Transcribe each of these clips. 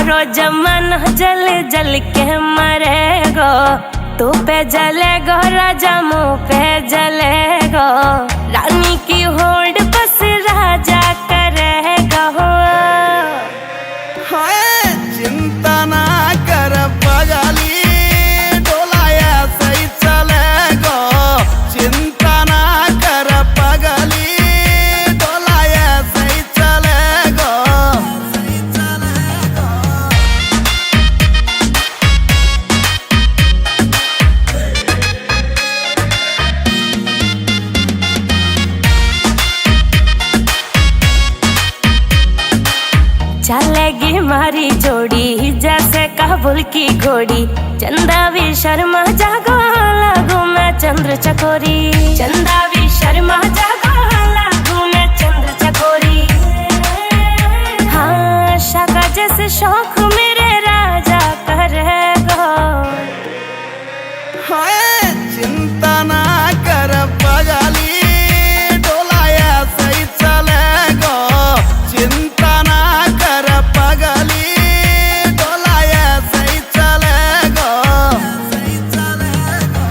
सारो जमाना जल जल के मरेगो। तू पे जलेगो राजा मुँह पे जलेगो। रानी की होड़ बस राजा करेगा। चिंता ना कर पगली, डोलाया सही चलेगो। चिंता ना कर पगली, डोलाया सही चलेगो। चलेगी मारी जोड़ी जैसे काबुल की घोड़ी। चंदा भी शर्मा जागो लागू मैं चंद्र चकोरी। चंदा भी शर्मा जागो लागू मैं चंद्र चकोरी। हाँ शाका जैसे शौक मेरे राजा करेगो। चिंता ना कर पगली, डोलाया सही चलेगो। चिंता ना कर पगली, डोलाया सही चलेगो। सही चलेगो।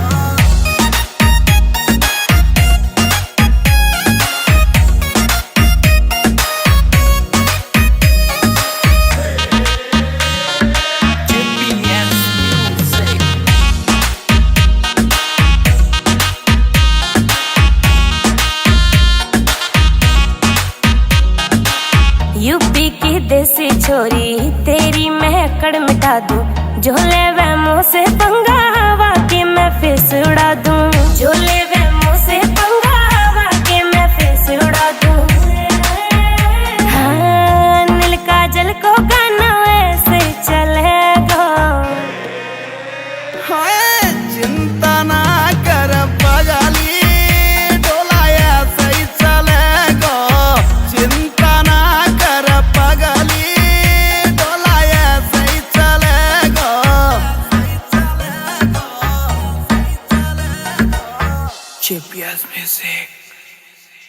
यूपी की देसी छोरी तेरी मैं अकड़ मिटा दूं। झोले वे मुँह से पंगा हवा की मैं फिर उड़ा दूं। झोले